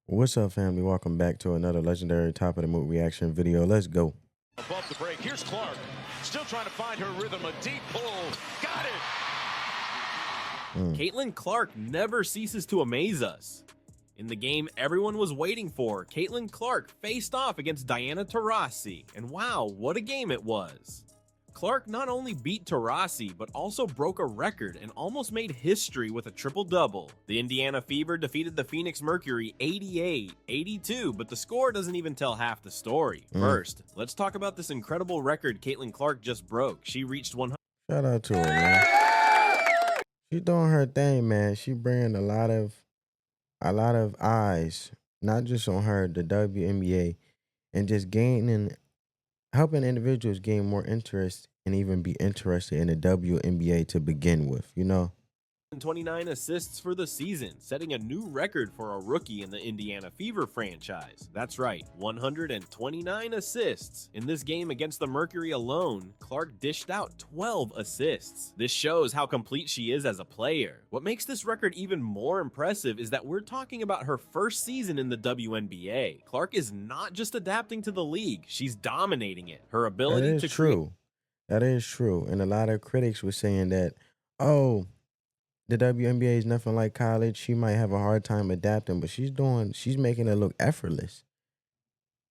What's up, family? Welcome back to another legendary top of the moot reaction video. Let's go. Above the break, here's Clark. Still trying to find her rhythm. A deep pull. Got it. Caitlin Clark never ceases to amaze us. In the game everyone was waiting for, Caitlin Clark faced off against Diana Taurasi, and wow, what a game it was. Clark not only beat Taurasi, but also broke a record and almost made history with a triple-double. The Indiana Fever defeated the Phoenix Mercury 88-82, but the score doesn't even tell half the story. First, let's talk about this incredible record Caitlin Clark just broke. She reached 100. Shout out to her, man. She doing her thing, man. She bringing a lot of eyes, not just on her, the WNBA, and just helping individuals gain more interest and even be interested in the WNBA to begin with, you know? 29 assists for the season, setting a new record for a rookie in the Indiana Fever franchise. That's right, 129 assists. In this game against the Mercury alone, Clark dished out 12 assists. This shows how complete she is as a player. What makes this record even more impressive is that we're talking about her first season in the WNBA. Clark is not just adapting to the league, she's dominating it. Her ability to true. That is true. And a lot of critics were saying that, oh, the WNBA is nothing like college. She might have a hard time adapting, but she's making it look effortless.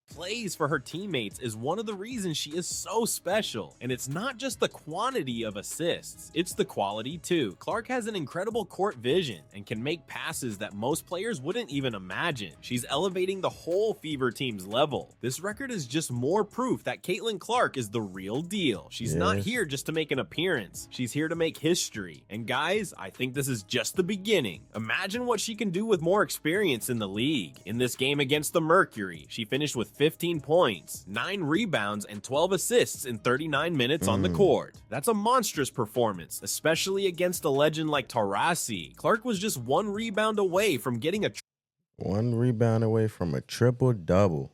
Plays for her teammates is one of the reasons she is so special. And it's not just the quantity of assists, it's the quality too. Clark has an incredible court vision and can make passes that most players wouldn't even imagine. She's elevating the whole Fever team's level. This record is just more proof that Caitlin Clark is the real deal. She's not here just to make an appearance, she's here to make history. And guys, I think this is just the beginning. Imagine what she can do with more experience in the league. In this game against the Mercury, she finished with 15 points, 9 rebounds, and 12 assists in 39 minutes on the court. That's a monstrous performance, especially against a legend like Taurasi. Clark was just one rebound away from getting a triple-double.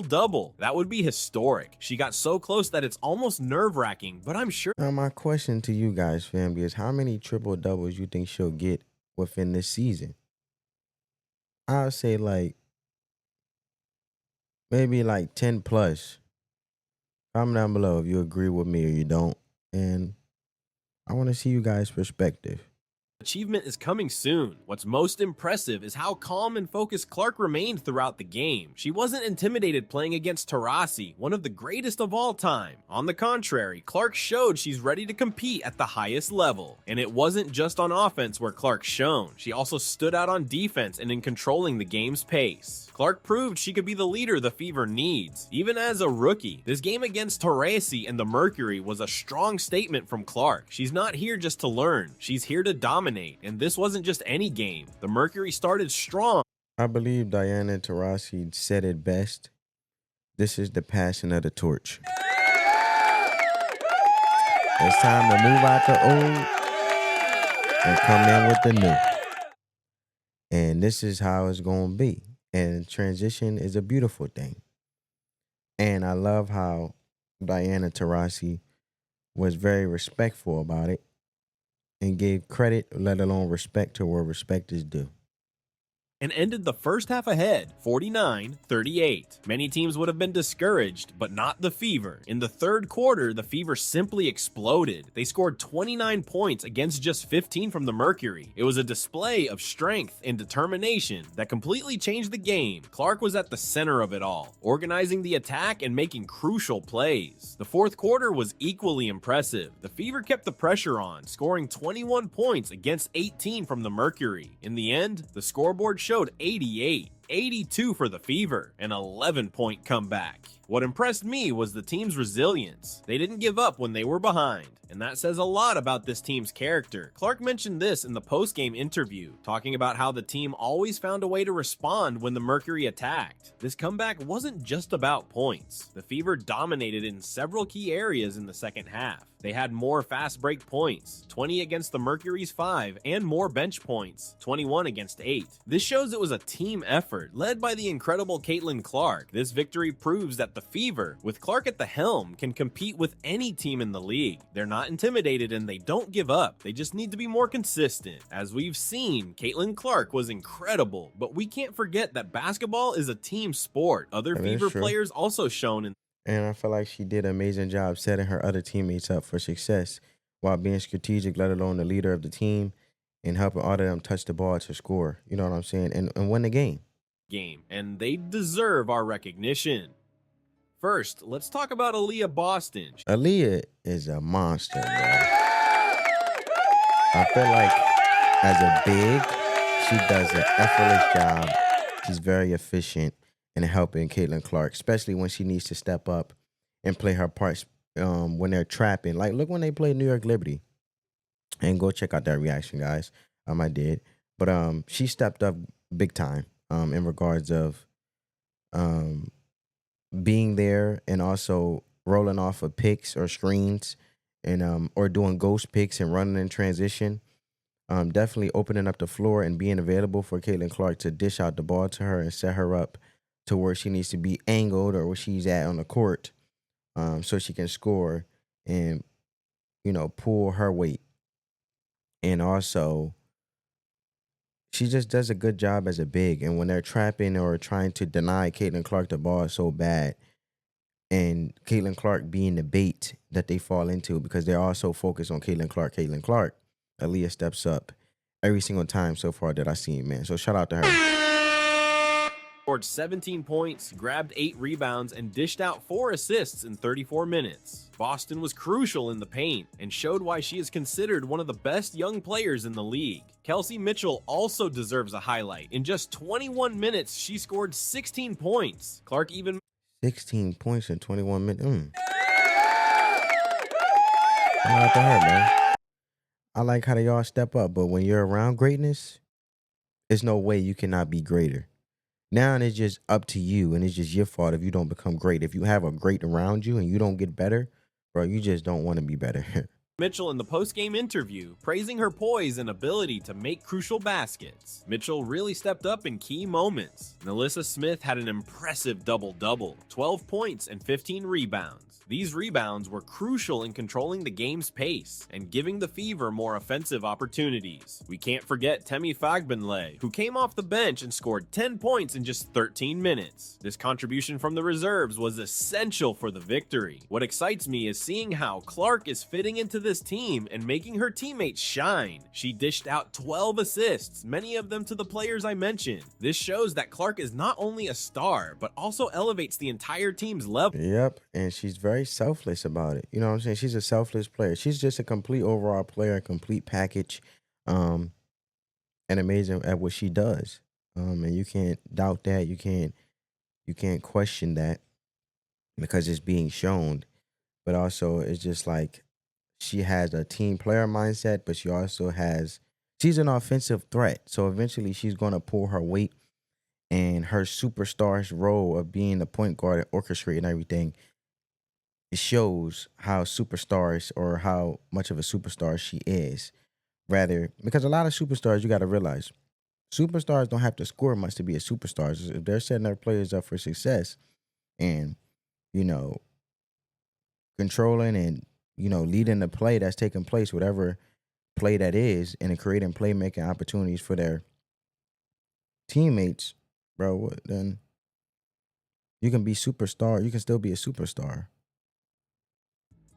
Double. That would be historic. She got so close that it's almost nerve-wracking, but I'm sure. Now, my question to you guys, family, is how many triple-doubles you think she'll get within this season? I'll say maybe 10 plus. Comment down below if you agree with me or you don't. And I want to see you guys' perspective. Achievement is coming soon. What's most impressive is how calm and focused Clark remained throughout the game. She wasn't intimidated playing against Taurasi, one of the greatest of all time. On the contrary, Clark showed she's ready to compete at the highest level. And it wasn't just on offense where Clark shone. She also stood out on defense and in controlling the game's pace. Clark proved she could be the leader the Fever needs, even as a rookie. This game against Taurasi and the Mercury was a strong statement from Clark. She's not here just to learn, she's here to dominate. And this wasn't just any game. The Mercury started strong. I believe Diana Taurasi said it best. This is the passing of the torch. It's time to move out the old and come in with the new. And this is how it's going to be. And transition is a beautiful thing. And I love how Diana Taurasi was very respectful about it and gave credit, let alone respect, to where respect is due. And ended the first half ahead, 49-38. Many teams would have been discouraged, but not the Fever. In the third quarter, the Fever simply exploded. They scored 29 points against just 15 from the Mercury. It was a display of strength and determination that completely changed the game. Clark was at the center of it all, organizing the attack and making crucial plays. The fourth quarter was equally impressive. The Fever kept the pressure on, scoring 21 points against 18 from the Mercury. In the end, the scoreboard showed 88-82 for the Fever, an 11-point comeback. What impressed me was the team's resilience. They didn't give up when they were behind, and that says a lot about this team's character. Clark mentioned this in the post-game interview, talking about how the team always found a way to respond when the Mercury attacked. This comeback wasn't just about points. The Fever dominated in several key areas in the second half. They had more fast break points, 20 against the Mercury's 5, and more bench points, 21 against 8. This shows it was a team effort. effort, led by the incredible Caitlin Clark. This victory proves that the Fever, with Clark at the helm, can compete with any team in the league. They're not intimidated and they don't give up. They just need to be more consistent. As we've seen, Caitlin Clark was incredible, but we can't forget that basketball is a team sport. Other That is Fever true. players also shown in And I feel like she did an amazing job setting her other teammates up for success while being strategic, let alone the leader of the team, and helping all of them touch the ball to score. You know what I'm saying? And win the game. game, and they deserve our recognition. First, let's talk about Aaliyah Boston. Aaliyah is a monster, bro. I feel like as a big, she does an effortless job. She's very efficient in helping Caitlin Clark, especially when she needs to step up and play her parts when they're trapping. Like, look when they played New York Liberty. And go check out that reaction, guys. I did. But she stepped up big time in regards of being there and also rolling off of picks or screens and or doing ghost picks and running in transition. Definitely opening up the floor and being available for Caitlin Clark to dish out the ball to her and set her up to where she needs to be angled or where she's at on the court, so she can score and, you know, pull her weight. And also, she just does a good job as a big. And when they're trapping or trying to deny Caitlin Clark the ball so bad, and Caitlin Clark being the bait that they fall into because they're all so focused on Caitlin Clark, Aaliyah steps up every single time so far that I've seen, man. So shout out to her. Scored 17 points, grabbed 8 rebounds, and dished out 4 assists in 34 minutes. Boston was crucial in the paint and showed why she is considered one of the best young players in the league. Kelsey Mitchell also deserves a highlight. In just 21 minutes, she scored 16 points. Clark even 16 points in 21 minutes. Shout out to her, man. I like how they all step up, but when you're around greatness, there's no way you cannot be greater. Now it's just up to you, and it's just your fault if you don't become great. If you have a great around you and you don't get better, bro, you just don't want to be better. Mitchell in the post-game interview, praising her poise and ability to make crucial baskets. Mitchell really stepped up in key moments. Melissa Smith had an impressive double-double, 12 points and 15 rebounds. These rebounds were crucial in controlling the game's pace and giving the Fever more offensive opportunities. We can't forget Temi Fagbenle, who came off the bench and scored 10 points in just 13 minutes. This contribution from the reserves was essential for the victory. What excites me is seeing how Clark is fitting into this team and making her teammates shine. She dished out 12 assists, many of them to the players I mentioned. This shows that Clark is not only a star, but also elevates the entire team's level. Yep, and she's very selfless about it. You know what I'm saying? She's a selfless player. She's just a complete overall player, a complete package, and amazing at what she does. And you can't doubt that. You can't question that because it's being shown. But also, it's just like she has a team player mindset, but she's an offensive threat. So eventually, she's going to pull her weight, and her superstar's role of being the point guard and orchestrating everything. It shows how superstars or how much of a superstar she is. Rather, because a lot of superstars, you got to realize, superstars don't have to score much to be a superstar. If they're setting their players up for success and, you know, controlling and, you know, leading the play that's taking place, whatever play that is, and creating playmaking opportunities for their teammates, bro, then you can be superstar. You can still be a superstar.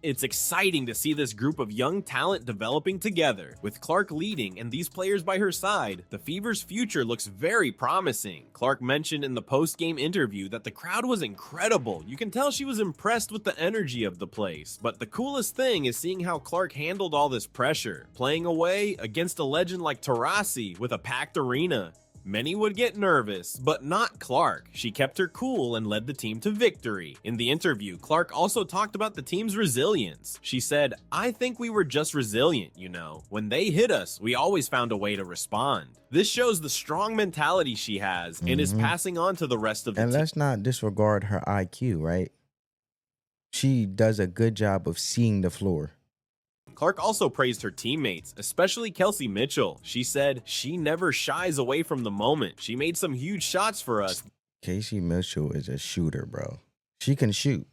It's exciting to see this group of young talent developing together. With Clark leading and these players by her side, the Fever's future looks very promising. Clark mentioned in the post-game interview that the crowd was incredible. You can tell she was impressed with the energy of the place. But the coolest thing is seeing how Clark handled all this pressure, playing away against a legend like Taurasi with a packed arena. Many would get nervous, but not Clark. She kept her cool and led the team to victory. In the interview, Clark also talked about the team's resilience. She said, "I think we were just resilient, you know. When they hit us, we always found a way to respond." This shows the strong mentality she has and is passing on to the rest of the team. And let's not disregard her IQ, right? She does a good job of seeing the floor. Clark also praised her teammates, especially Kelsey Mitchell. She said, "She never shies away from the moment. She made some huge shots for us. Casey Mitchell is a shooter, bro. She can shoot.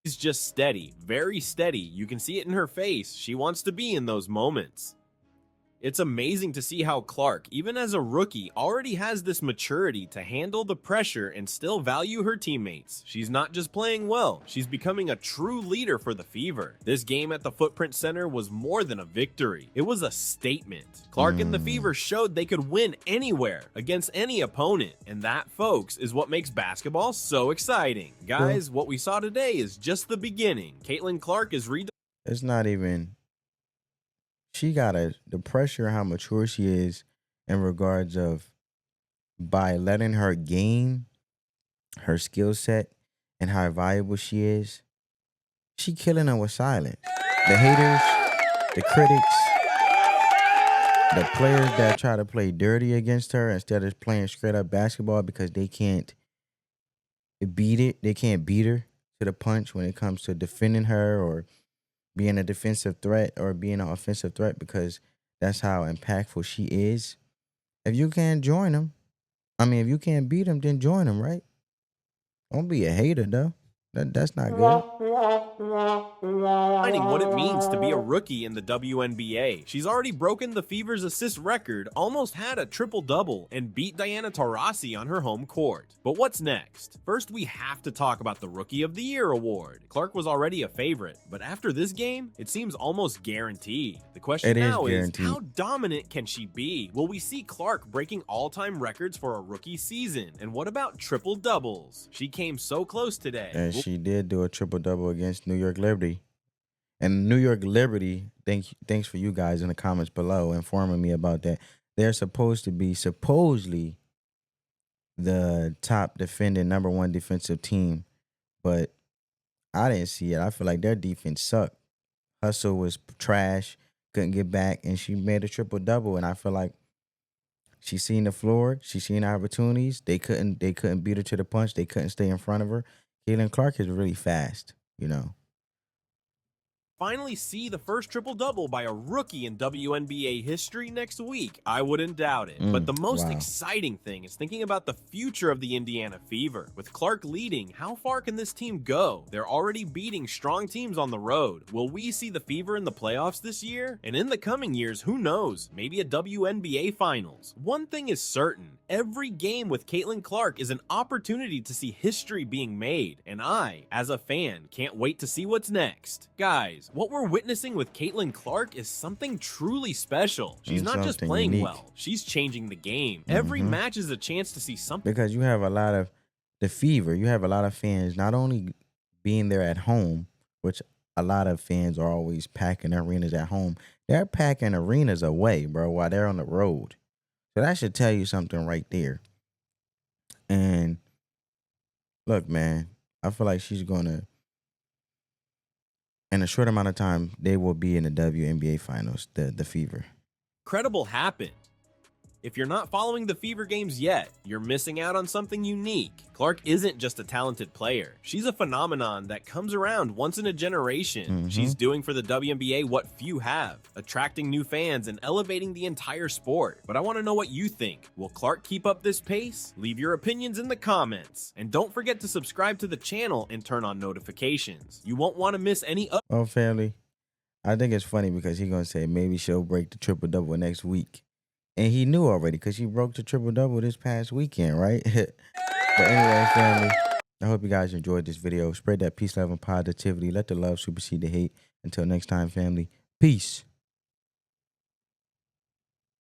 She's just steady, very steady. You can see it in her face. She wants to be in those moments." It's amazing to see how Clark, even as a rookie, already has this maturity to handle the pressure and still value her teammates. She's not just playing well, she's becoming a true leader for the Fever. This game at the Footprint Center was more than a victory. It was a statement. Clark and the Fever showed they could win anywhere, against any opponent, and that, folks, is what makes basketball so exciting. Guys, what we saw today is just the beginning. Caitlin Clark is It's not even... She got the pressure, how mature she is in regards of by letting her gain her skill set and how valuable she is. She killing them with silence. The haters, the critics, the players that try to play dirty against her instead of playing straight up basketball because they can't beat it. They can't beat her to the punch when it comes to defending her or being a defensive threat or being an offensive threat, because that's how impactful she is. If you can't join them, if you can't beat them, then join them, right? Don't be a hater, though. That's not good. Finding what it means to be a rookie in the WNBA. She's already broken the Fever's assist record, almost had a triple-double, and beat Diana Taurasi on her home court. But what's next? First, we have to talk about the Rookie of the Year award. Clark was already a favorite, but after this game, it seems almost guaranteed. The question now is, how dominant can she be? Will we see Clark breaking all-time records for a rookie season? And what about triple-doubles? She came so close today. And she did do a triple-double against New York Liberty. And New York Liberty, thanks for you guys in the comments below informing me about that. They're supposed to be supposedly the top defending #1 defensive team, but I didn't see it. I feel like their defense sucked. Hustle was trash, couldn't get back, and she made a triple-double. And I feel like she seen the floor, she seen the opportunities. They couldn't beat her to the punch. They couldn't stay in front of her. Caitlin Clark is really fast, you know. Finally see the first triple-double by a rookie in WNBA history next week. I wouldn't doubt it. But the most exciting thing is thinking about the future of the Indiana Fever. With Clark leading, how far can this team go? They're already beating strong teams on the road. Will we see the Fever in the playoffs this year? And in the coming years, who knows? Maybe a WNBA Finals. One thing is certain. Every game with Caitlin Clark is an opportunity to see history being made. And I, as a fan, can't wait to see what's next. Guys, what we're witnessing with Caitlin Clark is something truly special. She's not just playing well, she's changing the game. Every match is a chance to see something. Because you have a lot of the Fever, you have a lot of fans not only being there at home, which a lot of fans are always packing arenas at home, they're packing arenas away, bro, while they're on the road. So that should tell you something right there. And look, man, I feel like she's going to, in a short amount of time, they will be in the WNBA Finals, the Fever. Incredible happened. If you're not following the Fever games yet, you're missing out on something unique. Clark isn't just a talented player. She's a phenomenon that comes around once in a generation. She's doing for the WNBA what few have, attracting new fans and elevating the entire sport. But I want to know what you think. Will Clark keep up this pace? Leave your opinions in the comments. And don't forget to subscribe to the channel and turn on notifications. You won't want to miss any Oh, family, I think it's funny because he's going to say maybe she'll break the triple-double next week. And he knew already because she broke the triple-double this past weekend, right? But anyway, family, I hope you guys enjoyed this video. Spread that peace, love, and positivity. Let the love supersede the hate. Until next time, family, peace.